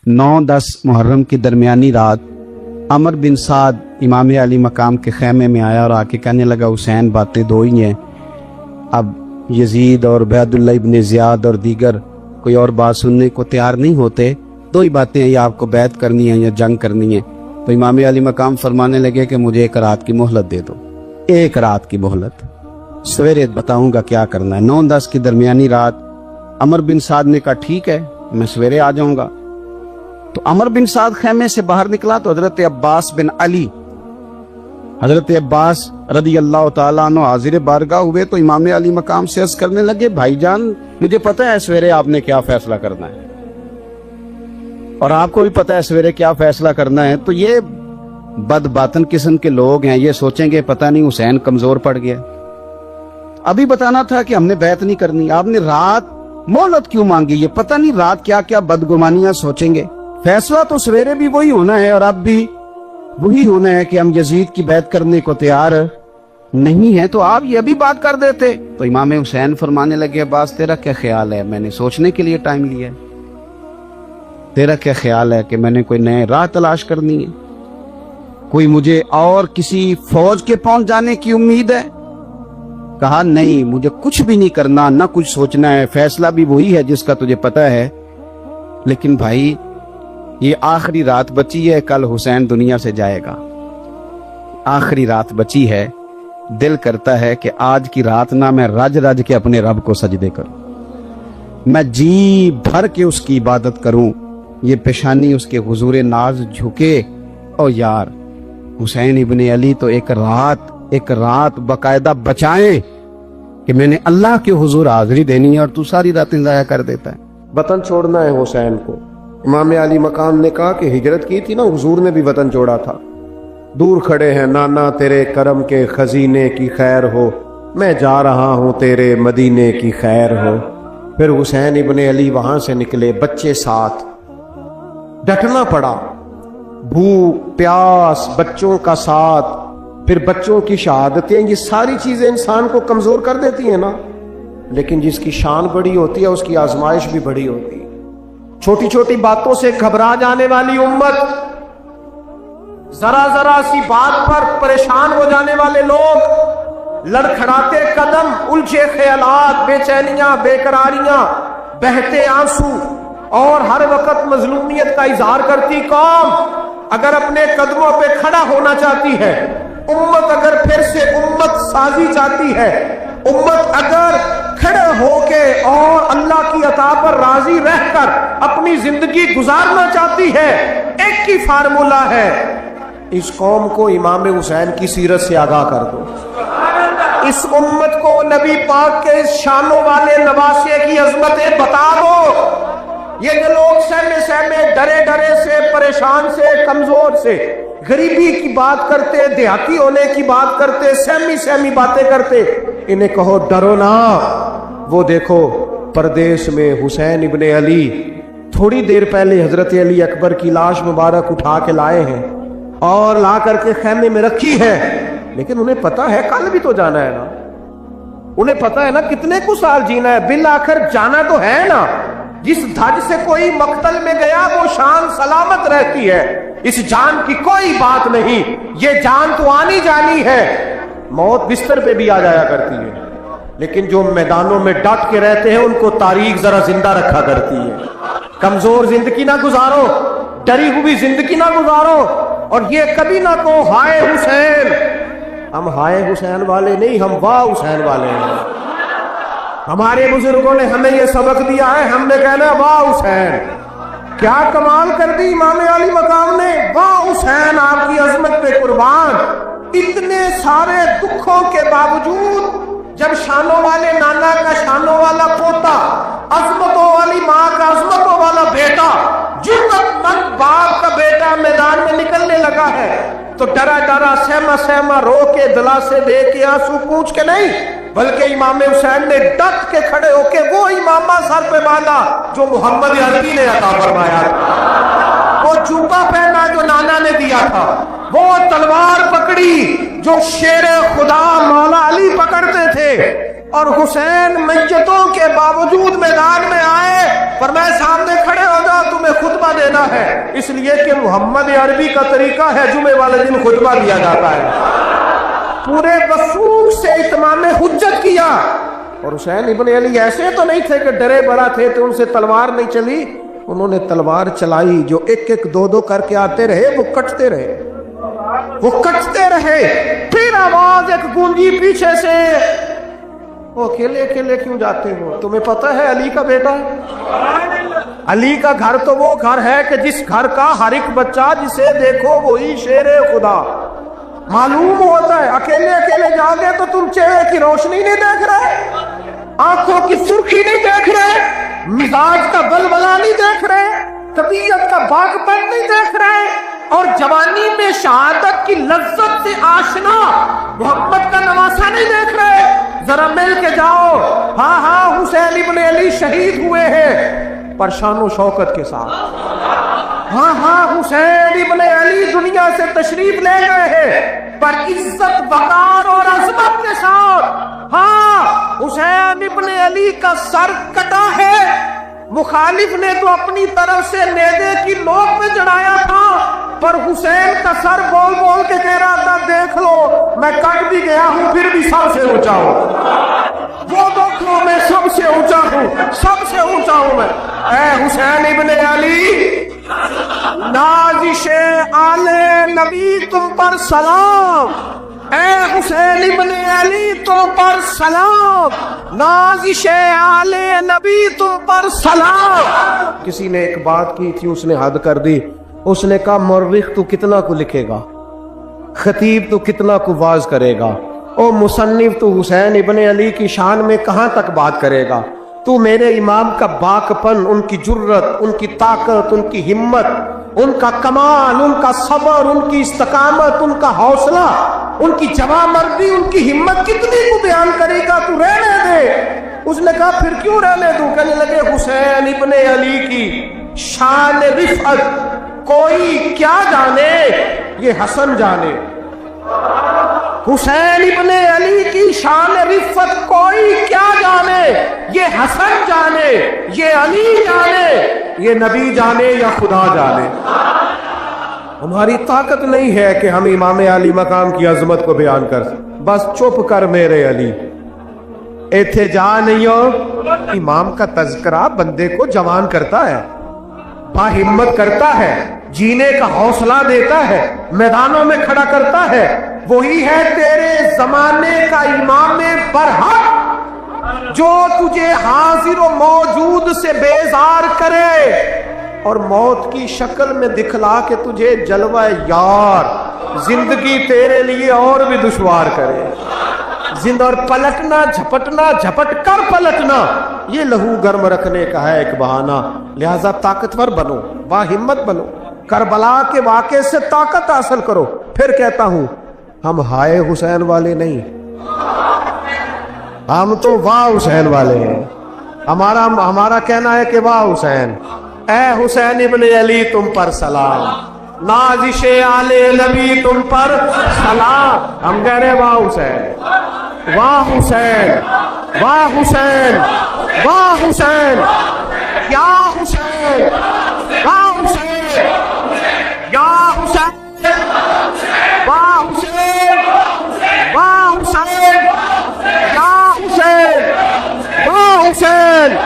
9-10 मुहर्रम की दरमियानी रात अमर बिन साद इमाम अली मकाम के खैमे में आया और आके कहने लगा, हुसैन बातें दो ही हैं, अब यजीद और उबैदुल्ला इब्न ज़ियाद और दीगर कोई और बात सुनने को तैयार नहीं होते, दो ही बातें हैं, या आपको बैत करनी है या जंग करनी है। तो इमाम अली मकाम फरमाने लगे कि मुझे एक रात की मोहलत दे दो, एक रात की मोहलत, सवेरे बताऊंगा क्या करना है। 9-10 की दरमियानी रात अमर बिन साद ने कहा ठीक है, मैं सवेरे आ जाऊंगा। तो अमर बिन साद खैमे से बाहर निकला तो हजरत अब्बास बिन अली, हजरत अब्बास रदी अल्लाह ताला अन्हु हाजिर बारगाह हुए। तो इमाम अली मकाम से अर्ज करने लगे, भाईजान मुझे पता है सवेरे आपने क्या फैसला करना है और आपको भी पता है सवेरे क्या फैसला करना है। तो ये बदबातन किस्म के लोग हैं, ये सोचेंगे पता नहीं हुसैन कमजोर पड़ गया, अभी बताना था कि हमने बैत नहीं करनी, आपने रात मोहलत क्यों मांगी, ये पता नहीं रात क्या क्या बदगुमानियां सोचेंगे। फैसला तो सवेरे भी वही होना है और अब भी वही होना है कि हम यजीद की बैत करने को तैयार नहीं है, तो आप ये भी बात कर देते। तो इमाम हुसैन फरमाने लगे, अब्बास तेरा क्या ख्याल है, मैंने सोचने के लिए टाइम लिया है, तेरा क्या ख्याल है कि मैंने कोई नए राह तलाश करनी है, कोई मुझे और किसी फौज के पहुंच जाने की उम्मीद है। कहा नहीं, मुझे कुछ भी नहीं करना, ना कुछ सोचना है, फैसला भी वही है जिसका तुझे पता है, लेकिन भाई ये आखिरी रात बची है, कल हुसैन दुनिया से जाएगा, आखिरी रात बची है, दिल करता है कि आज की रात ना मैं रज रज के अपने रब को सजदे करूं, मैं जी भर के उसकी इबादत करूं, ये पेशानी उसके हुजूर नाज झुके। और यार हुसैन इब्ने अली तो एक रात बकायदा बचाए कि मैंने अल्लाह के हुजूर हाजिरी देनी है और तू सारी रातें ज़ाया कर देता है। वतन छोड़ना है हुसैन को। इमाम अली मकाम ने कहा कि हिजरत की थी ना, हुजूर ने भी वतन छोड़ा था। दूर खड़े हैं नाना तेरे करम के खजीने की खैर हो, मैं जा रहा हूं तेरे मदीने की खैर हो। फिर हुसैन इब्ने अली वहां से निकले, बच्चे साथ, डटना पड़ा, भूख प्यास, बच्चों का साथ, फिर बच्चों की शहादतें, ये सारी चीजें इंसान को कमजोर कर देती हैं ना, लेकिन जिसकी शान बड़ी होती है उसकी आजमाइश भी बड़ी होती है। छोटी छोटी बातों से घबरा जाने वाली उम्मत, जरा जरा सी बात पर परेशान हो जाने वाले लोग, लड़खड़ाते कदम, उलझे ख्यालात, बेचैनियां, बेकरारियां, बहते आंसू और हर वक्त मजलूमियत का इजहार करती कौम अगर अपने कदमों पे खड़ा होना चाहती है, उम्मत अगर फिर से उम्मत साजी चाहती है, उम्मत अगर खड़े होके और अल्लाह की अता पर राजी रहकर अपनी जिंदगी गुजारना चाहती है, एक ही फार्मूला है, इस कौम को इमाम हुसैन की सीरत से आगाह कर दो, इस उम्मत को नबी पाक के शानों वाले नवासे की अजमतें बता दो। ये जो लोग सहमे सहमे, डरे डरे से, परेशान से, कमजोर से, गरीबी की बात करते, देहाती होने की बात करते, सहमी सहमी बातें करते, इन्हें कहो डरो ना। वो देखो परदेश में हुसैन इब्ने अली थोड़ी देर पहले हजरत अली अकबर की लाश मुबारक उठा के लाए हैं और ला करके खैमे में रखी है, लेकिन उन्हें पता है कल भी तो जाना है ना, उन्हें पता है ना कितने कुछ साल जीना है, बिल आखिर जाना तो है ना। जिस धज से कोई मक्तल में गया वो शान सलामत रहती है, इस जान की कोई बात नहीं, ये जान तो आनी जानी है, मौत बिस्तर पे भी आ जाया करती है, लेकिन जो मैदानों में डट के रहते हैं उनको तारीख जरा जिंदा रखा करती है। कमजोर जिंदगी ना गुजारो, डरी हुई जिंदगी ना गुजारो, और ये कभी ना कहो हाय हुसैन, हम हाय हुसैन वाले नहीं, हम वाह हुसैन वाले हैं। हमारे बुजुर्गों ने हमें यह सबक दिया है, हमने कहना वाह हुसैन, क्या कमाल कर दी इमाम अली मकाम ने, वाह हुसैन आपकी अजमत पे कुर्बान। इतने सारे दुखों के बावजूद जब शानों वाले नाना का शानों वाला पोता, अजमतों वाली माँ का अजमतों वाला बेटा, जुर्रतमंद बाप का बेटा मैदान में निकलने लगा है, तो डरा डरा सहमा सहमा रो के दिलासे दे के आंसू पूछ के नहीं, बल्कि इमाम हुसैन ने डट के खड़े होके वो इमामा सर पे बांधा जो मोहम्मद अरबी ने अता फरमाया था, वो जूता पहना जो नाना ने दिया था, वो तलवार पकड़ी जो शेर खुदा मौला अली पकड़ते थे, اور حسین میتوں کے باوجود میدان میں آئے، فرمایا سامنے کھڑے ہو جاؤ، تمہیں خطبہ دینا ہے، اس لیے کہ محمد عربی کا طریقہ ہے جمعے والے دن خطبہ دیا جاتا ہے۔ پورے وفور سے اتمام حجت کیا۔ اور حسین ابن علی ایسے تو نہیں تھے کہ ڈرے بڑا تھے تو ان سے تلوار نہیں چلی، انہوں نے تلوار چلائی، جو ایک ایک دو دو کر کے آتے رہے وہ کٹتے رہے، وہ کٹتے رہے۔ پھر آواز ایک گونجی پیچھے سے، وہ اکیلے اکیلے کیوں جاتے ہو؟ تمہیں پتہ ہے علی کا بیٹا ہے؟ علی کا گھر تو وہ گھر ہے کہ جس گھر کا ہر ایک بچہ جسے دیکھو وہی شیر خدا معلوم ہوتا ہے۔ اکیلے اکیلے جاؤ گے تو تم چہرے کی روشنی نہیں دیکھ رہے، آنکھوں کی سرخی نہیں دیکھ رہے، مزاج کا بلبلا نہیں دیکھ رہے، طبیعت کا باغ پن نہیں دیکھ رہے، اور جوانی میں شہادت کی لذت سے آشنا محمد کا نواسا نہیں دیکھ رہے۔ ذرا مل کے جاؤ، ہاں ہاں حسین ابن علی شہید ہوئے ہیں پر شان و شوکت کے ساتھ، ہاں ہاں حسین ابن علی دنیا سے تشریف لے گئے ہیں پر عزت وقار اور عظمت کے ساتھ۔ ہاں حسین ابن علی کا سر کٹا ہے، مخالف نے تو اپنی طرف سے نیزے کی نوک پہ چڑھایا تھا، پر حسین کا سر بول بول کے کہہ رہا تھا دیکھ لو میں کٹ بھی گیا ہوں پھر بھی سب سے اونچا ہوں، وہ دیکھ لو میں سب سے اونچا ہوں، سب سے اونچا ہوں میں۔ اے حسین ابن علی، نازش آل نبی تم پر سلام، اے حسین ابن علی تم پر سلام، نازش آل نبی تم پر سلام۔ کسی نے ایک بات کی تھی، اس نے حد کر دی، اس نے کہا مورخ تو کتنا کو لکھے گا، خطیب تو کتنا کو واز کرے گا، او مصنف تو حسین ابن علی کی شان میں کہاں تک بات کرے گا؟ تو میرے امام کا باکپن، ان کی جرت، ان کی طاقت، ان کی ہمت، ان کا کمال، ان کا صبر، ان کی استقامت، ان کا حوصلہ، ان کی جواں مردی، ان کی ہمت کتنی کو بیان کرے گا؟ تو رہنے دے۔ اس نے کہا پھر کیوں رہنے دوں؟ کہنے لگے حسین ابن علی کی شان رفعت کوئی کیا جانے، یہ حسن جانے۔ حسین ابن علی کی شان رفعت کوئی کیا جانے، یہ حسن جانے، یہ علی جانے، یہ نبی جانے یا خدا جانے۔ ہماری طاقت نہیں ہے کہ ہم امام علی مقام کی عظمت کو بیان کر سکیں، بس چپ کر میرے علی، ایتھے جا نہیں ہو۔ امام کا تذکرہ بندے کو جوان کرتا ہے، با ہمت کرتا ہے، جینے کا حوصلہ دیتا ہے، میدانوں میں کھڑا کرتا ہے۔ وہی ہے تیرے زمانے کا امام برحق جو تجھے حاضر و موجود سے بیزار کرے اور موت کی شکل میں دکھلا کے تجھے جلوہ یار زندگی تیرے لیے اور بھی دشوار کرے۔ اور پلٹنا، جھپٹنا، جھپٹ کر پلٹنا، یہ لہو گرم رکھنے کا ہے ایک بہانہ۔ لہذا طاقتور بنو، با ہمت بنو، کربلا کے واقعے سے طاقت حاصل کرو۔ پھر کہتا ہوں ہم ہائے حسین والے نہیں، ہم تو واہ حسین والے ہیں۔ ہمارا کہنا ہے کہ واہ حسین، اے حسین ابن علی تم پر سلام، نازش آل نبی تم پر سلام۔ ہم کہہ رہے واہ حسین، واہ حسین، واہ حسین، واہ حسین، یا حسین، واہ حسین، یا حسین، واہ حسین، واہ حسین، یا حسین، واہ حسین۔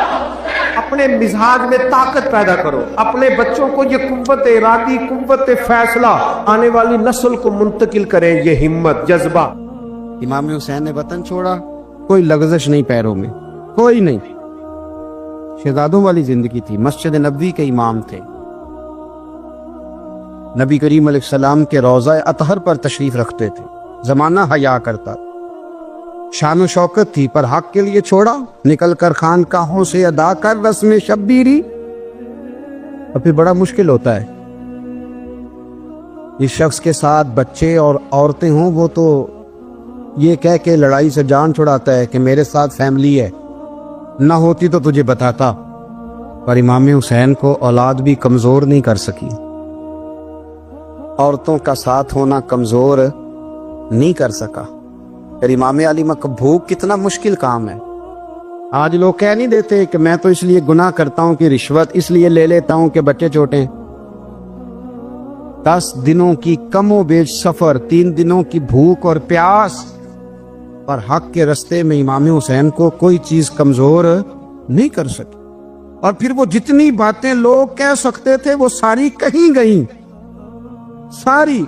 اپنے مزاج میں طاقت پیدا کرو، اپنے بچوں کو یہ قوت ارادی، قوت فیصلہ آنے والی نسل کو منتقل کریں، یہ ہمت، جذبہ۔ امام حسین نے وطن چھوڑا، کوئی لغزش نہیں پیروں میں، کوئی نہیں، شہزادوں والی زندگی تھی، مسجد نبوی کے امام تھے، نبی کریم علیہ السلام کے روضہ اطہر پر تشریف رکھتے تھے، زمانہ حیا کرتا، شان و شوکت تھی، پر حق کے لیے چھوڑا، نکل کر خانقاہوں سے ادا کر رسم شبیری۔ اور پھر بڑا مشکل ہوتا ہے، اس شخص کے ساتھ بچے اور عورتیں ہوں، وہ تو یہ کہہ کے لڑائی سے جان چھڑاتا ہے کہ میرے ساتھ فیملی ہے، نہ ہوتی تو تجھے بتاتا۔ پر امام حسین کو اولاد بھی کمزور نہیں کر سکی، عورتوں کا ساتھ ہونا کمزور نہیں کر سکا۔ پھر امام علی مقام بھوک کتنا مشکل کام ہے. آج لوگ کہہ نہیں دیتے کہ میں تو اس لیے گناہ کرتا ہوں کہ رشوت اس لیے لے لیتا ہوں کہ بچے چھوٹے. 10 دنوں کی کم و بیش سفر، 3 دنوں کی بھوک اور پیاس، پر حق کے رستے میں امام حسین کو کوئی چیز کمزور نہیں کر سکی. اور پھر وہ جتنی باتیں لوگ کہہ سکتے تھے وہ ساری کہیں گئیں، ساری.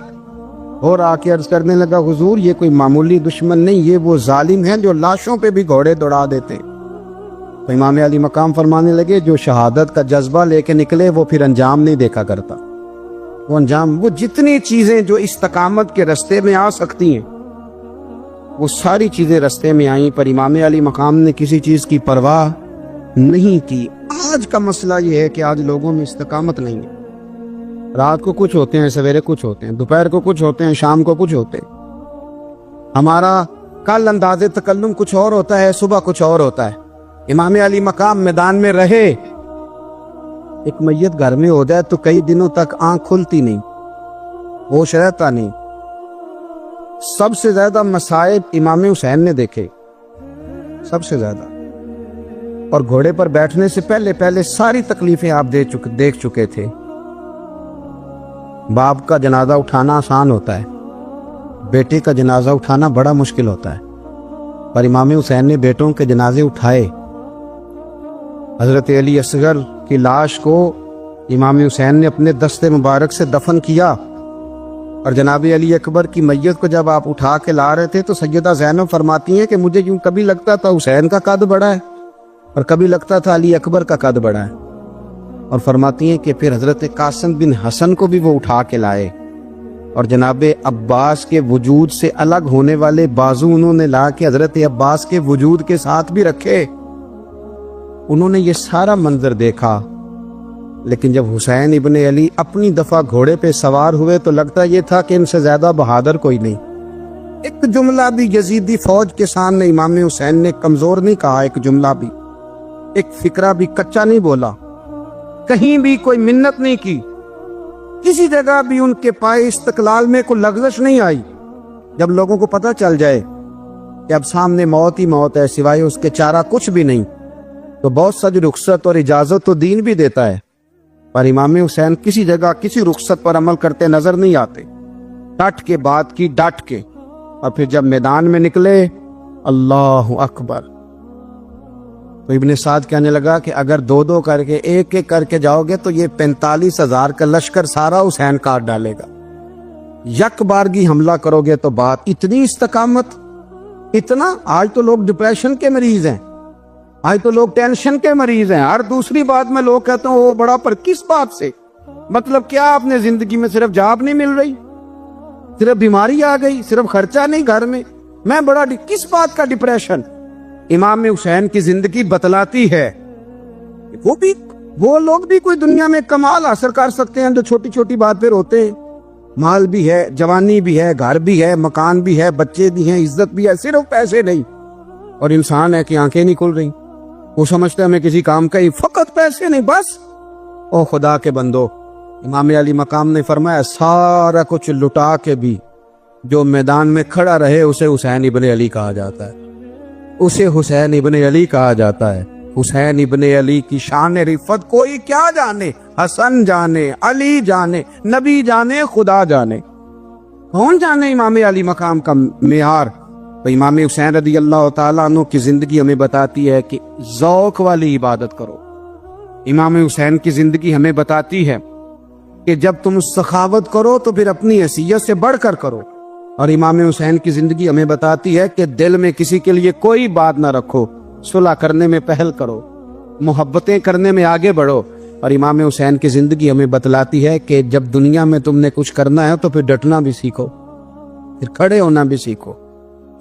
اور آ کے عرض کرنے لگا حضور یہ کوئی معمولی دشمن نہیں، یہ وہ ظالم ہیں جو لاشوں پہ بھی گھوڑے دوڑا دیتے. تو امام علی مقام فرمانے لگے جو شہادت کا جذبہ لے کے نکلے وہ پھر انجام نہیں دیکھا کرتا. وہ انجام، وہ جتنی چیزیں جو استقامت کے رستے میں آ سکتی ہیں وہ ساری چیزیں رستے میں آئیں، پر امام علی مقام نے کسی چیز کی پرواہ نہیں کی. آج کا مسئلہ یہ ہے کہ آج لوگوں میں استقامت نہیں ہے. رات کو کچھ ہوتے ہیں، سویرے کچھ ہوتے ہیں، دوپہر کو کچھ ہوتے ہیں، شام کو کچھ ہوتے ہیں. ہمارا کل انداز تکلم کچھ اور ہوتا ہے، صبح کچھ اور ہوتا ہے. امام علی مقام میدان میں رہے، ایک میت گھر میں ہو جائے تو کئی دنوں تک آنکھ کھلتی نہیں، ہوش رہتا نہیں. سب سے زیادہ مصائب امام حسین نے دیکھے، سب سے زیادہ. اور گھوڑے پر بیٹھنے سے پہلے ساری تکلیفیں آپ دیکھ چکے تھے. باپ کا جنازہ اٹھانا آسان ہوتا ہے، بیٹے کا جنازہ اٹھانا بڑا مشکل ہوتا ہے. پر امام حسین نے بیٹوں کے جنازے اٹھائے. حضرت علی اصغر کی لاش کو امام حسین نے اپنے دست مبارک سے دفن کیا، اور جناب علی اکبر کی میت کو جب آپ اٹھا کے لا رہے تھے تو سیدہ زینب فرماتی ہیں کہ مجھے یوں کبھی لگتا تھا حسین کا قد بڑا ہے اور کبھی لگتا تھا علی اکبر کا قد بڑا ہے. اور فرماتی ہیں کہ پھر حضرت قاسم بن حسن کو بھی وہ اٹھا کے لائے، اور جناب عباس کے وجود سے الگ ہونے والے بازو انہوں نے لا کے حضرت عباس کے وجود کے ساتھ بھی رکھے. انہوں نے یہ سارا منظر دیکھا. لیکن جب حسین ابن علی اپنی دفعہ گھوڑے پہ سوار ہوئے تو لگتا یہ تھا کہ ان سے زیادہ بہادر کوئی نہیں. ایک جملہ بھی یزیدی فوج کے سامنے امام حسین نے کمزور نہیں کہا، ایک جملہ بھی، ایک فکرہ بھی کچا نہیں بولا، کہیں بھی کوئی منت نہیں کی، کسی جگہ بھی ان کے پائے استقلال میں کوئی لغزش نہیں آئی. جب لوگوں کو پتہ چل جائے کہ اب سامنے موت ہی موت ہے، سوائے اس کے چارہ کچھ بھی نہیں، تو بہت ساری رخصت اور اجازت تو دین بھی دیتا ہے. پر امام حسین کسی جگہ کسی رخصت پر عمل کرتے نظر نہیں آتے. ڈٹ کے بات کی، ڈٹ کے. اور پھر جب میدان میں نکلے، اللہ اکبر. تو ابن سعد کہنے لگا کہ اگر 2 کر کے، ایک کر کے جاؤ گے تو یہ 45,000 کا لشکر سارا حسین کاٹ ڈالے گا. یک بارگی حملہ کرو گے تو بات. اتنی استقامت، اتنا. آج تو لوگ ڈپریشن کے مریض ہیں، آج تو لوگ ٹینشن کے مریض ہیں. ہر دوسری بات میں لوگ کہتے ہیں وہ بڑا، پر کس بات سے؟ مطلب کیا آپ نے زندگی میں صرف جاب نہیں مل رہی، صرف بیماری آ گئی، صرف خرچہ نہیں گھر میں بڑا کس بات کا ڈپریشن؟ امام حسین کی زندگی بتلاتی ہے. وہ لوگ بھی کوئی دنیا میں کمال حاصل کر سکتے ہیں جو چھوٹی چھوٹی بات پہ روتے ہیں. مال بھی ہے، جوانی بھی ہے، گھر بھی ہے، مکان بھی ہے، بچے بھی ہیں، عزت بھی ہے، صرف پیسے نہیں. اور انسان ہے کہ آنکھیں نہیں کھل رہی، وہ سمجھتا ہے ہمیں کسی کام کا ہی، فقط پیسے نہیں بس. او خدا کے بندو، امام علی مقام نے فرمایا سارا کچھ لٹا کے بھی جو میدان میں کھڑا رہے اسے حسین ابن علی کہا جاتا ہے، اسے حسین ابن علی کہا جاتا ہے. حسین ابن علی کی شان رفت کوئی کیا جانے، حسن جانے، علی جانے، نبی جانے، خدا جانے، کون جانے امام علی مقام کا معیار. تو امام حسین رضی اللہ تعالیٰ عنہ کی زندگی ہمیں بتاتی ہے کہ ذوق والی عبادت کرو. امام حسین کی زندگی ہمیں بتاتی ہے کہ جب تم سخاوت کرو تو پھر اپنی حیثیت سے بڑھ کر کرو. اور امام حسین کی زندگی ہمیں بتاتی ہے کہ دل میں کسی کے لیے کوئی بات نہ رکھو، صلح کرنے میں پہل کرو، محبتیں کرنے میں آگے بڑھو. اور امام حسین کی زندگی ہمیں بتلاتی ہے کہ جب دنیا میں تم نے کچھ کرنا ہے تو پھر ڈٹنا بھی سیکھو، پھر کھڑے ہونا بھی سیکھو.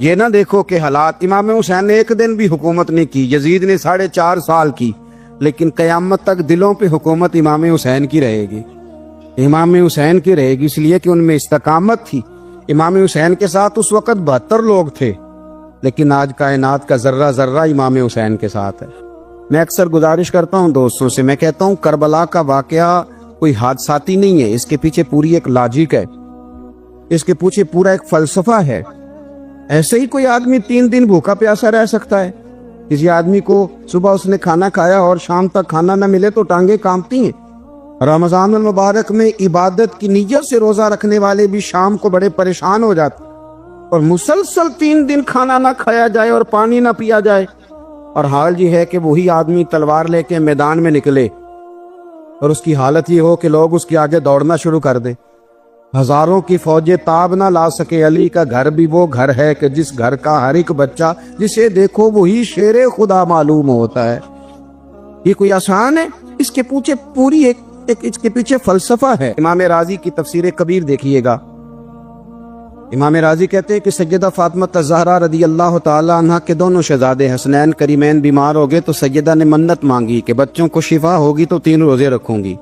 یہ نہ دیکھو کہ حالات. امام حسین نے ایک دن بھی حکومت نہیں کی، یزید نے 4.5 سال کی، لیکن قیامت تک دلوں پہ حکومت امام حسین کی رہے گی، امام حسین کی رہے گی، اس لیے کہ ان میں استقامت تھی. امام حسین کے ساتھ اس وقت 72 لوگ تھے، لیکن آج کائنات کا ذرہ ذرہ امام حسین کے ساتھ ہے. میں اکثر گزارش کرتا ہوں دوستوں سے، میں کہتا ہوں کربلا کا واقعہ کوئی حادثاتی نہیں ہے، اس کے پیچھے پوری ایک لاجک ہے، اس کے پیچھے پورا ایک فلسفہ ہے. ऐसे ही कोई आदमी 3 दिन भूखा प्यासा रह सकता है? किसी आदमी को सुबह उसने खाना खाया और शाम तक खाना न मिले तो टांगे कांपती हैं। रमजान मुबारक में इबादत की नीयत से रोजा रखने वाले भी शाम को बड़े परेशान हो जाते, और मुसलसल 3 दिन खाना ना खाया जाए और पानी ना पिया जाए, और हाल ये है कि वही आदमी तलवार लेके मैदान में निकले और उसकी हालत ये हो कि लोग उसके आगे दौड़ना शुरू कर दें। हजारों की फौजें ताब ना ला सके। अली का घर भी वो घर है कि जिस घर का हर एक बच्चा जिसे देखो वही शेरे खुदा मालूम होता है। ये कोई आसान है? इसके पीछे पूरी इसके पीछे फलसफा है। इमाम राजी की तफसीर कबीर देखिएगा। इमाम राजी कहते हैं कि सैयदा फातिमा ज़हरा रदी अल्लाह ताला अन्हा के दोनों शहजादे हसनैन करीमैन बीमार हो गए तो सैयदा ने मन्नत मांगी कि बच्चों को शिफा होगी तो 3 रोजे रखूंगी।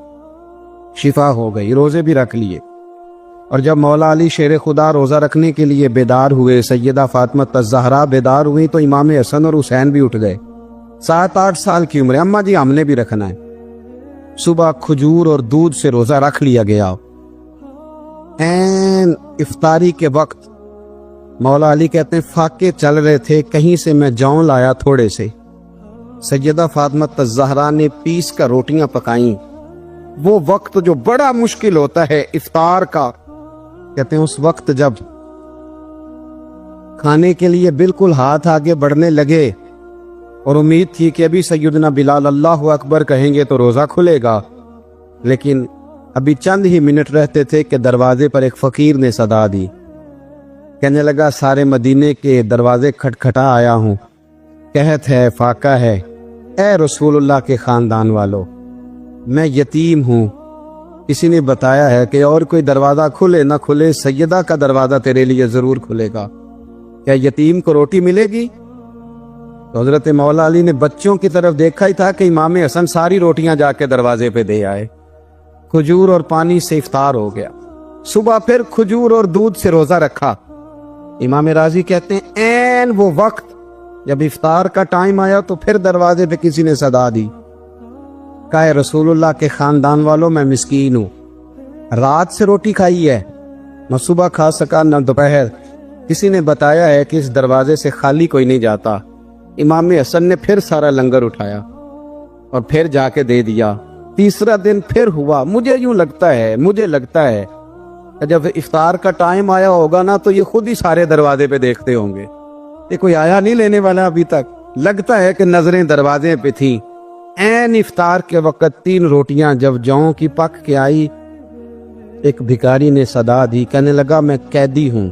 शिफा हो गई, रोजे भी रख लिए। और जब मौला अली शेर खुदा रोजा रखने के लिए बेदार हुए, सैयदा फातिमा ज़हरा बेदार हुई तो इमाम हसन और हुसैन भी उठ गए। 7-8 साल की उम्र, अम्मा जी हमने भी रखना है। सुबह खजूर और दूध से रोजा रख लिया गया। ऐन इफ्तारी के वक्त मौला अली कहते हैं फाके चल रहे थे, कहीं से मैं जौं लाया थोड़े से। सैयदा फातिमा ज़हरा ने पीस कर रोटियां पकाई। वो वक्त जो बड़ा मुश्किल होता है इफ्तार का, कहते हैं उस वक्त जब खाने के लिए बिल्कुल हाथ आगे बढ़ने लगे और उम्मीद थी कि अभी सैयदना बिलाल अल्लाह अकबर कहेंगे तो रोजा खुलेगा, लेकिन अभी चंद ही मिनट रहते थे कि दरवाजे पर एक फकीर ने सदा दी। कहने लगा सारे मदीने के दरवाजे खटखटा आया हूं, कहत है फाका है, ए रसूलुल्लाह के खानदान वालों, मैं यतीम हूं। किसी ने बताया है कि और कोई दरवाजा खुले ना खुले, सैयदा का दरवाजा तेरे लिए जरूर खुलेगा। क्या यतीम को रोटी मिलेगी? तो हजरत मौला अली ने बच्चों की तरफ देखा ही था कि इमाम हसन सारी रोटियां जाके दरवाजे पे दे आए। खजूर और पानी से इफ्तार हो गया। सुबह फिर खजूर और दूध से रोजा रखा। इमाम राजी कहते हैं ऐन वो वक्त जब इफ्तार का टाइम आया तो फिर दरवाजे पे किसी ने सदा दी। कहा रसूलुल्लाह के खानदान वालों, मैं मिस्कीन हूं, रात से रोटी खाई है, न सुबह खा सका न दोपहर। किसी ने बताया है कि इस दरवाजे से खाली कोई नहीं जाता। इमाम हसन ने फिर सारा लंगर उठाया और फिर जाके दे दिया। तीसरा दिन फिर हुआ। मुझे लगता है जब इफ्तार का टाइम आया होगा ना तो ये खुद ही सारे दरवाजे पे देखते होंगे, ये कोई आया नहीं लेने वाला अभी तक। लगता है कि नजरें दरवाजे पे थी। ऐन इफ्तार के वक्त 3 रोटियां जब जौ की पक के आई, एक भिखारी ने सदा दी। कहने लगा मैं कैदी हूं,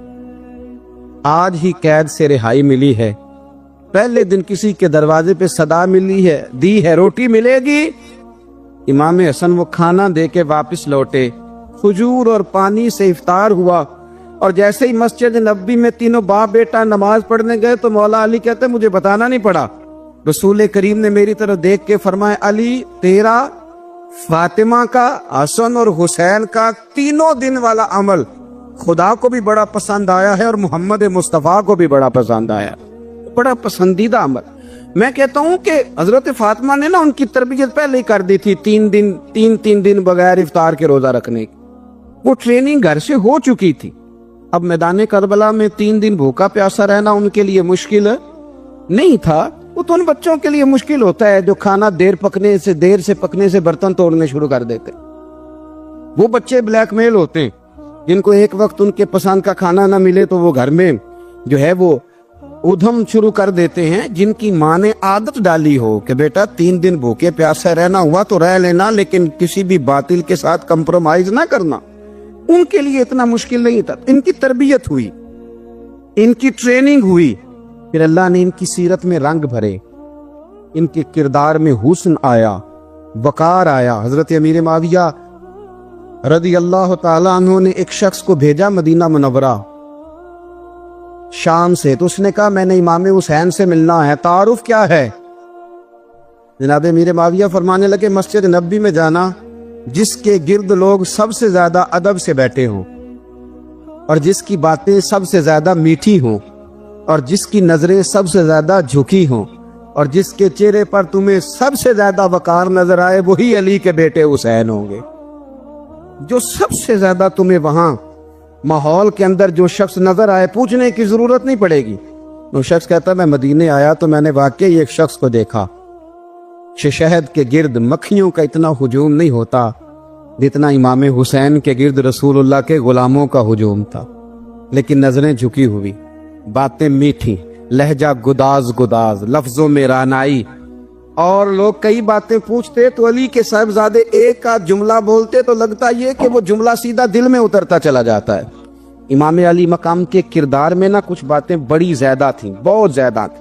आज ही कैद से रिहाई मिली है। पहले दिन किसी के दरवाजे पे सदा मिली है, दी है रोटी मिलेगी। इमाम हसन वो खाना दे के वापिस लौटे। खजूर और पानी से इफ्तार हुआ और जैसे ही मस्जिद नबी में तीनों बाप बेटा नमाज पढ़ने गए तो मौला अली कहते मुझे बताना नहीं पड़ा। रसूल करीम ने मेरी तरफ देख के फरमाया, अली तेरा, फातिमा का, हसन और हुसैन का 3 दिन वाला अमल खुदा को भी बड़ा पसंद आया है और मोहम्मद मुस्तफ़ा को भी बड़ा पसंद आया, बड़ा पसंदीदा अमल। मैं कहता हूँ कि हजरत फातिमा ने ना उनकी तरबियत पहले ही कर दी थी, 3 दिन बगैर इफ्तार के रोजा रखने की। वो ट्रेनिंग घर से हो चुकी थी। अब मैदान करबला में 3 दिन भूखा प्यासा रहना उनके लिए मुश्किल नहीं था। वो तो उन बच्चों के लिए मुश्किल होता है जो खाना देर से पकने से बर्तन तोड़ने शुरू कर देते। वो बच्चे ब्लैकमेल होते हैं जिनको एक वक्त उनके पसंद का खाना ना मिले तो वो घर में जो है वो उधम शुरू कर देते हैं। जिनकी माँ ने आदत डाली हो कि बेटा 3 दिन भूखे प्यासे रहना हुआ तो रह लेना, लेकिन किसी भी बातिल के साथ कंप्रोमाइज ना करना, उनके लिए इतना मुश्किल नहीं था। इनकी तरबियत हुई, इनकी ट्रेनिंग हुई, फिर अल्लाह ने इनकी सीरत में रंग भरे, इनके किरदार में हुस्न आया, वकार आया। हजरत अमीर माविया रदी अल्लाह ताला अन्हु ने एक शख्स को भेजा मदीना मुनव्वरा शाम से, तो उसने कहा मैंने इमाम हुसैन से मिलना है, तारुफ क्या है? जनाब अमीर माविया फरमाने लगे मस्जिद नबी में जाना जिसके गिर्द लोग सबसे ज्यादा अदब से बैठे हों और जिसकी बातें सबसे ज्यादा मीठी हों और जिसकी नजरें सबसे ज्यादा झुकी हों और जिसके चेहरे पर तुम्हें सबसे ज्यादा वकार नजर आए, वही अली के बेटे हुसैन होंगे। जो सबसे ज्यादा तुम्हें वहां माहौल के अंदर जो शख्स नजर आए पूछने की जरूरत नहीं पड़ेगी। वो शख्स कहता है मैं मदीने आया तो मैंने वाकई एक शख्स को देखा, शहद के गिर्द मक्खियों का इतना हुजूम नहीं होता जितना इमाम हुसैन के गिर्द रसूलुल्लाह के गुलामों का हुजूम था, लेकिन नजरें झुकी हुई, बातें मीठी, लहजा गुदाज गुदाज, लफ्जों में रानाई, और लोग कई बातें पूछते तो अली के साहिबजादे एक आध जुमला बोलते तो लगता ये कि वो जुमला सीधा दिल में उतरता चला जाता है। इमाम अली मकाम के किरदार में ना कुछ बातें बड़ी ज्यादा थी, बहुत ज्यादा थी,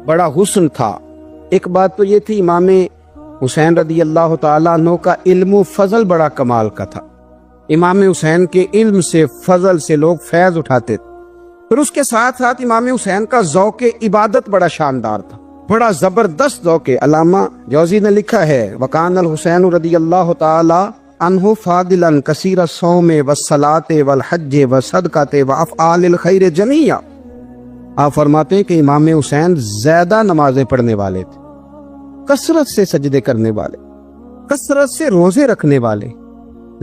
बड़ा हुस्न था। एक बात तो ये थी इमाम हुसैन रदी अल्लाह ताला अन्हु का इल्म फजल बड़ा कमाल का था। इमाम हुसैन के इल्म से फजल से लोग फैज उठाते थे। फिर उसके साथ साथ इमाम हुसैन का ज़ौक़े इबादत बड़ा शानदार था, बड़ा जबरदस्त ज़ौक़े। अल्लामा जौज़ी ने लिखा है वकान अल हुसैन रदी अल्लाह ताला अन्हु फादिलन कसीर सौमे व सलाते वल हज्जे व सदकाते व अफ़आलिल खैर जमीया। आप फरमाते हैं कि इमाम हुसैन ज्यादा नमाजें पढ़ने वाले थे, कसरत से सजदे करने वाले, कसरत से रोजे रखने वाले,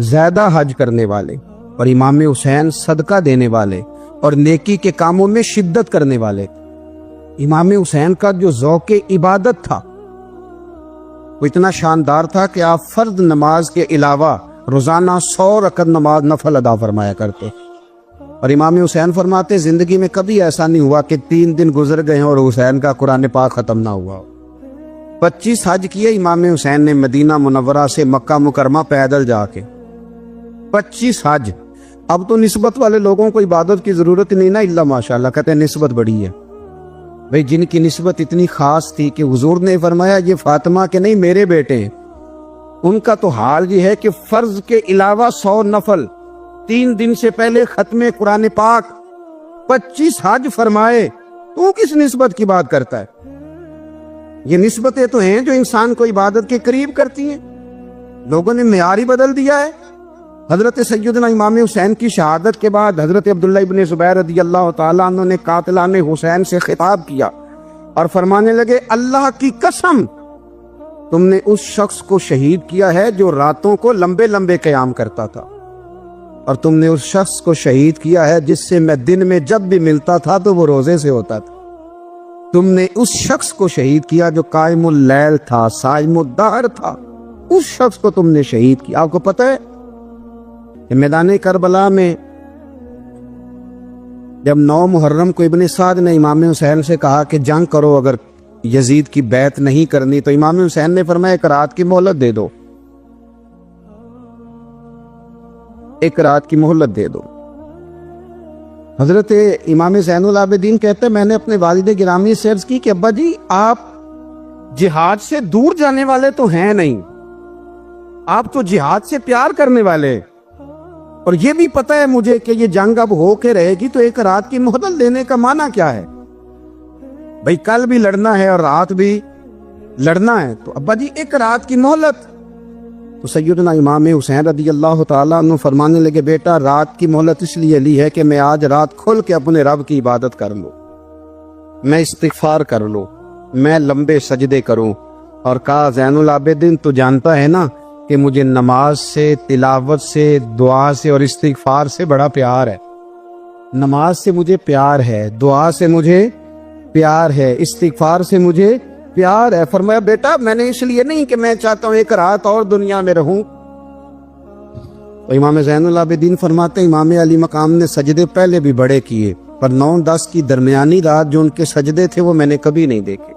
ज्यादा हज करने वाले, और इमाम हुसैन सदका देने वाले और नेकी के कामों में शिद्दत करने वाले। इमाम हुसैन का जो ज़ौक़े इबादत था वो इतना शानदार था कि आप फर्द नमाज के अलावा रोजाना 100 रकत नमाज नफल अदा फरमाया करते। और इमाम हुसैन फरमाते जिंदगी में कभी ऐसा नहीं हुआ कि 3 दिन गुजर गए और हुसैन का कुरान पाक खत्म ना हुआ। 25 हज किए इमाम हुसैन ने मदीना मुनव्वरा से मक्का मुकरमा पैदल जाके, 25 हज। अब तो निस्बत वाले लोगों को इबादत की जरूरत ही नहीं ना, इल्ला माशाअल्लाह, कहते हैं निस्बत बड़ी है। भाई जिनकी निस्बत इतनी खास थी कि हुजूर ने फरमाया ये फातिमा के नहीं मेरे बेटे हैं, उनका तो हाल ये है कि फर्ज के अलावा 100 नफल, 3 दिन से पहले खत्मे कुरान पाक, 25 हज फरमाए। तू किस निस्बत की बात करता है? ये निस्बतें तो हैं जो इंसान को इबादत के करीब करती हैं। लोगों ने मेयार ही बदल दिया है। हजरत सैयदना इमाम हुसैन की शहादत के बाद हजरत अब्दुल्ला इब्न ज़ुबैर रज़ी अल्लाह ताला अन्हु ने कातिलाने हुसैन से खिताब किया और फरमाने लगे अल्लाह की कसम तुमने उस शख्स को शहीद किया है जो रातों को लंबे लंबे क़याम करता था, और तुमने उस शख्स को शहीद किया है जिससे मैं दिन में जब भी मिलता था तो वो रोजे से होता था। तुमने उस शख्स को शहीद किया जो कायमुल लैल था, साइमुद दहर था, उस शख्स को तुमने शहीद किया। आपको पता है मैदान करबला में जब 9 मुहर्रम को इब्ने साद ने इमाम हुसैन से कहा कि जंग करो, अगर यजीद की बैत नहीं करनी तो इमाम हुसैन ने फरमाया एक रात की मोहलत दे दो, एक रात की मोहलत दे दो। हजरत इमाम ज़ैनुल आबिदीन कहते हैं मैंने अपने वालिद गिरामी से अर्ज की कि अब्बा जी आप जिहाद से दूर जाने वाले तो हैं नहीं, आप तो जिहाद से प्यार करने वाले, और ये भी पता है मुझे कि ये जंग अब हो के रहेगी, तो एक रात की मोहलत देने का माना क्या है? भाई कल भी लड़ना है और रात भी लड़ना है, तो अब्बा जी एक रात की मोहलत। तो सैयदना इमाम हुसैन रज़ी अल्लाह ताला अन्हु फरमाने लगे बेटा रात की मोहलत इसलिए ली है कि मैं आज रात खुल के अपने रब की इबादत कर लूं, मैं इस्तिग़फ़ार कर लूं, मैं लंबे सजदे करूं। और कहा ज़ैनुल आबिदीन तो जानता है ना कि मुझे नमाज से, तिलावत से, दुआ से और इस्तिग़फ़ार से बड़ा प्यार है। नमाज से मुझे प्यार है, दुआ से मुझे प्यार है, इस्तिग़फ़ार से मुझे प्यार है। फरमाया बेटा मैंने इसलिए नहीं कि मैं चाहता हूं एक रात और दुनिया में रहूं। तो इमाम ज़ैनुल आबिदीन फरमाते इमाम अली मकाम ने सजदे पहले भी बड़े किए, पर 9-10 की दरमियानी रात जो उनके सजदे थे वो मैंने कभी नहीं देखे।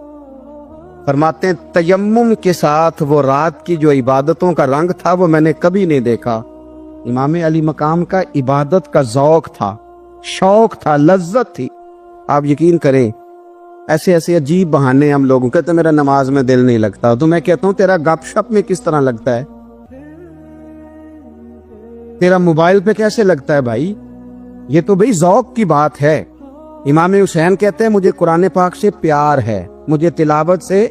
फरमाते हैं तयम्मुम के साथ वो रात की जो इबादतों का रंग था वो मैंने कभी नहीं देखा। इमाम अली मकाम का इबादत का ज़ौक़ था, शौक था, लज्जत थी। आप यकीन करें ऐसे ऐसे अजीब बहाने हम लोगों कहते मेरा नमाज में दिल नहीं लगता, तो मैं कहता हूं तेरा गपशप में किस तरह लगता है, तेरा मोबाइल पे कैसे लगता है भाई? ये तो भाई ज़ौक़ की बात है। इमाम हुसैन कहते हैं मुझे कुरान पाक से प्यार है, मुझे तिलावत से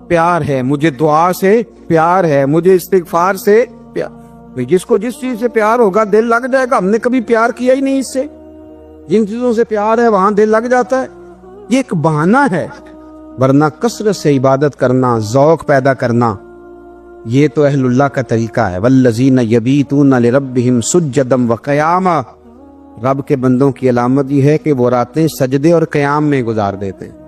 प्यार है, मुझे दुआ से प्यार है, मुझे इस्तिग़फ़ार से प्यार। भाई जिसको जिस चीज से प्यार होगा दिल लग जाएगा। हमने कभी प्यार किया ही नहीं इससे, जिन चीजों से प्यार है वहां दिल लग जाता है। ये एक बहाना है, वरना कसरत से इबादत करना, ज़ौक़ पैदा करना, ये तो अहलुल्लाह का तरीका है। वल्लज़ीना यबीतूना लिरब्बिहिम सुज्जदम व क़यामा, رب کے بندوں کی علامت یہ ہے کہ وہ راتیں سجدے اور قیام میں گزار دیتے ہیں۔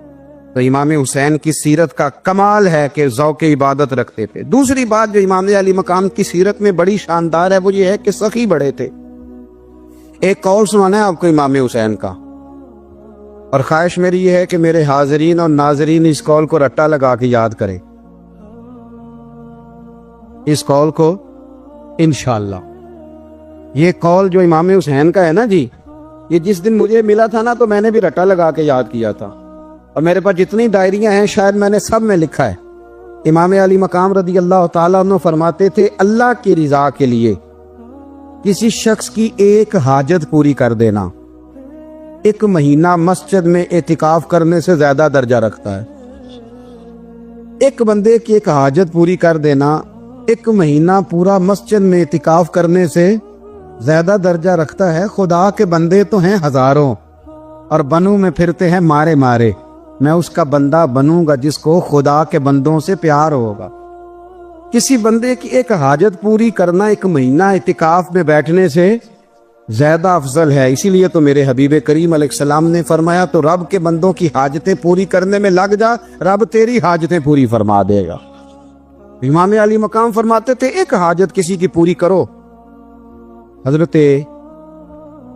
تو امام حسین کی سیرت کا کمال ہے کہ ذوق عبادت رکھتے تھے۔ دوسری بات جو امام علی مقام کی سیرت میں بڑی شاندار ہے وہ یہ ہے کہ سخی بڑے تھے۔ ایک قول سنانا ہے آپ کو امام حسین کا، اور خواہش میری یہ ہے کہ میرے حاضرین اور ناظرین اس قول کو رٹا لگا کے یاد کریں، اس قول کو انشاءاللہ۔ یہ قول جو امام حسین کا ہے نا جی، یہ جس دن مجھے ملا تھا نا تو میں نے بھی رٹا لگا کے یاد کیا تھا، اور میرے پاس جتنی ڈائریاں ہیں شاید میں نے سب میں لکھا ہے۔ امام علی مقام رضی اللہ تعالیٰ عنہ فرماتے تھے اللہ کی رضا کے لیے کسی شخص کی ایک حاجت پوری کر دینا 1 مہینہ مسجد میں اعتکاف کرنے سے زیادہ درجہ رکھتا ہے۔ ایک بندے کی ایک حاجت پوری کر دینا 1 مہینہ پورا مسجد میں اعتکاف کرنے سے زیادہ درجہ رکھتا ہے۔ خدا کے بندے تو ہیں ہزاروں اور بنوں میں پھرتے ہیں مارے مارے، میں اس کا بندہ بنوں گا جس کو خدا کے بندوں سے پیار ہوگا۔ کسی بندے کی ایک حاجت پوری کرنا 1 مہینہ اعتکاف میں بیٹھنے سے زیادہ افضل ہے۔ اسی لیے تو میرے حبیب کریم علیہ السلام نے فرمایا تو رب کے بندوں کی حاجتیں پوری کرنے میں لگ جا، رب تیری حاجتیں پوری فرما دے گا۔ امام علی مقام فرماتے تھے ایک حاجت کسی کی پوری کرو۔ حضرت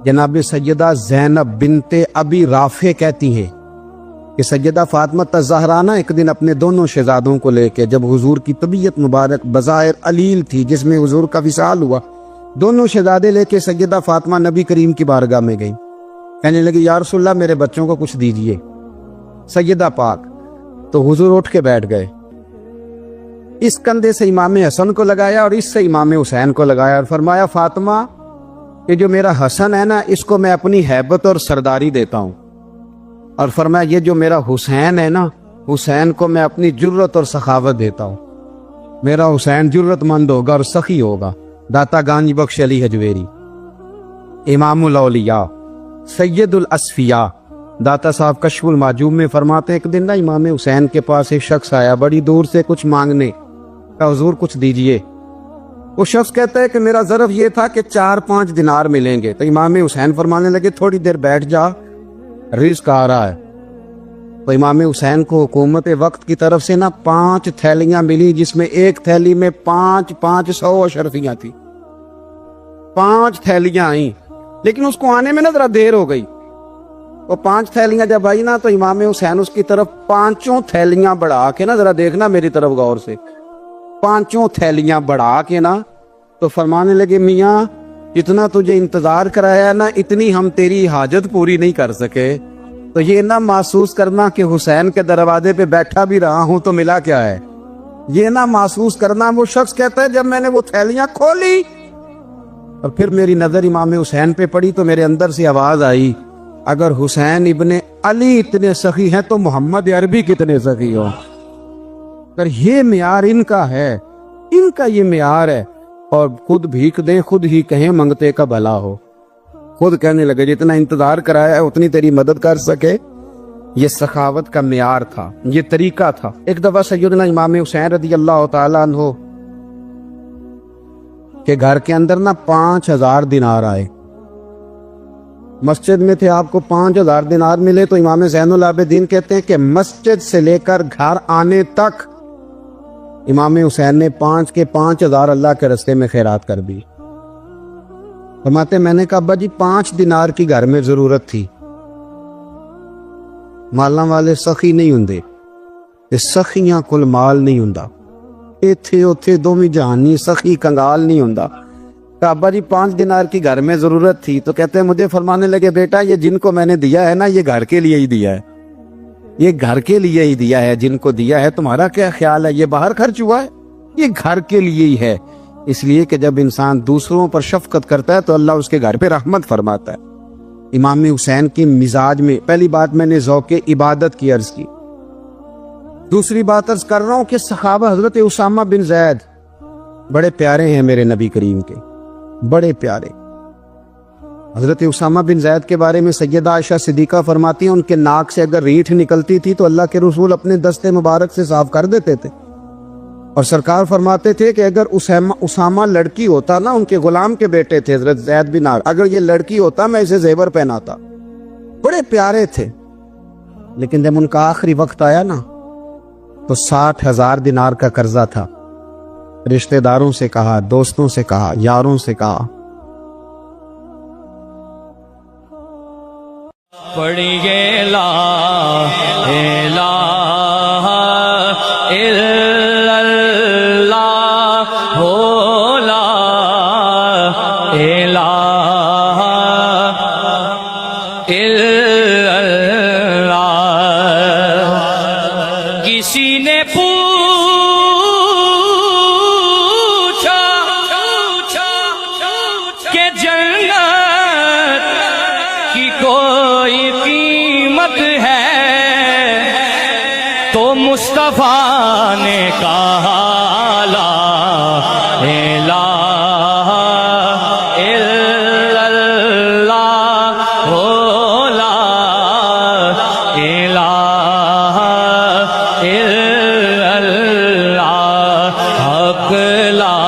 جناب سیدہ زینب بنت ابی رافع کہتی ہیں کہ سیدہ فاطمہ الزہرا ایک دن اپنے دونوں شہزادوں کو لے کے، جب حضور کی طبیعت مبارک بظاہر علیل تھی جس میں حضور کا وصال ہوا، دونوں شہزادے لے کے سیدہ فاطمہ نبی کریم کی بارگاہ میں گئی، کہنے لگی یا رسول اللہ میرے بچوں کو کچھ دیجئے۔ سیدہ پاک تو حضور اٹھ کے بیٹھ گئے، اس کندھے سے امام حسن کو لگایا اور اس سے امام حسین کو لگایا اور فرمایا فاطمہ کہ جو میرا حسن ہے نا اس کو میں اپنی ہیبت اور سرداری دیتا ہوں، اور فرمایا یہ جو میرا حسین ہے نا حسین کو میں اپنی جرت اور سخاوت دیتا ہوں۔ میرا حسین جرت مند ہوگا اور سخی ہوگا۔ داتا گانج بخش علی حجویری، امام الاولیاء، سید الاسفیاء، داتا صاحب کشف المعجوب میں فرماتے ہیں ایک دن نا امام حسین کے پاس ایک شخص آیا بڑی دور سے کچھ مانگنے، کہا حضور کچھ دیجئے۔ وہ شخص کہتا ہے کہ میرا ظرف یہ تھا کہ 4-5 دینار ملیں گے۔ تو امام حسین فرمانے لگے تھوڑی دیر بیٹھ جا، رزق آ رہا ہے۔ تو امام حسین کو حکومت وقت کی طرف سے نا 5 تھیلیاں ملی جس میں ایک تھیلی میں 500 اشرفیاں تھی۔ 5 تھیلیاں آئیں، لیکن اس کو آنے میں نا ذرا دیر ہو گئی۔ وہ 5 تھیلیاں جب آئی نا تو امام حسین اس کی طرف 5 تھیلیاں بڑھا کے نا، ذرا دیکھنا میری طرف غور سے، 5 تھیلیاں بڑھا کے نا تو فرمانے لگے میاں جتنا تجھے انتظار کرایا نا اتنی ہم تیری حاجت پوری نہیں کر سکے، تو یہ نہ محسوس کرنا کہ حسین کے دروازے پہ بیٹھا بھی رہا ہوں تو ملا کیا ہے، یہ نہ محسوس کرنا۔ وہ شخص کہتا ہے جب میں نے وہ تھیلیاں کھولی اور پھر میری نظر امام حسین پہ پڑی تو میرے اندر سے آواز آئی اگر حسین ابن علی اتنے سخی ہیں تو محمد عربی کتنے سخی ہو۔ پر یہ معیار ان کا ہے، ان کا یہ معیار ہے، اور خود بھیک دیں خود ہی کہیں منگتے کا بھلا ہو۔ خود کہنے لگے جتنا انتظار کرایا ہے اتنی تیری مدد کر سکے۔ یہ سخاوت کا معیار تھا، یہ طریقہ تھا۔ ایک دفعہ سیدنا امام حسین رضی اللہ تعالیٰ عنہ کے گھر کے اندر نا 5000 دینار آئے۔ مسجد میں تھے، آپ کو 5000 دینار ملے تو امام زین العابدین کہتے ہیں کہ مسجد سے لے کر گھر آنے تک امام حسین نے 5 کے 5000 اللہ کے رستے میں خیرات کر دی۔ فرماتے میں نے کہا ابا جی 5 دینار کی گھر میں ضرورت تھی، مالاں والے سخی نہیں ہوندے، سخیاں کل مال نہیں ہوندا، ایتھے اوتھے دوویں جہانی سخی کنگال نہیں ہوندا۔ کہا ابا جی 5 دینار کی گھر میں ضرورت تھی، تو کہتے ہیں مجھے فرمانے لگے بیٹا یہ جن کو میں نے دیا ہے نا یہ گھر کے لیے ہی دیا ہے، یہ گھر کے لیے ہی دیا ہے، جن کو دیا ہے تمہارا کیا خیال ہے یہ باہر خرچ ہوا ہے، یہ گھر کے لیے ہی ہے۔ اس لیے کہ جب انسان دوسروں پر شفقت کرتا ہے تو اللہ اس کے گھر پہ رحمت فرماتا ہے۔ امام حسین کی مزاج میں پہلی بات میں نے ذوق عبادت کی عرض کی، دوسری بات عرض کر رہا ہوں کہ صحابہ حضرت اسامہ بن زید بڑے پیارے ہیں میرے نبی کریم کے، بڑے پیارے۔ حضرت اسامہ بن زید کے بارے میں سیدہ عائشہ صدیقہ فرماتی ہیں ان کے ناک سے اگر ریٹھ نکلتی تھی تو اللہ کے رسول اپنے دستے مبارک سے صاف کر دیتے تھے۔ اور سرکار فرماتے تھے کہ اگر اسامہ لڑکی ہوتا نا، ان کے غلام کے بیٹے تھے حضرت زید بن عامر، اگر یہ لڑکی ہوتا میں اسے زیور پہناتا. بڑے پیارے تھے، لیکن جب ان کا آخری وقت آیا نا تو 60,000 دینار کا قرضہ تھا. رشتہ داروں سے کہا، دوستوں سے کہا، یاروں سے کہا. پڑھیے لا الہ الا اللہ ہو، لا الہ الا اللہ. کسی نے پوچھا کہ جنت کی کوئی قیمت ہے، تو مصطفیٰ نے کہا لا الہ الا اللہ ہو، لا الہ الا اللہ. حق لا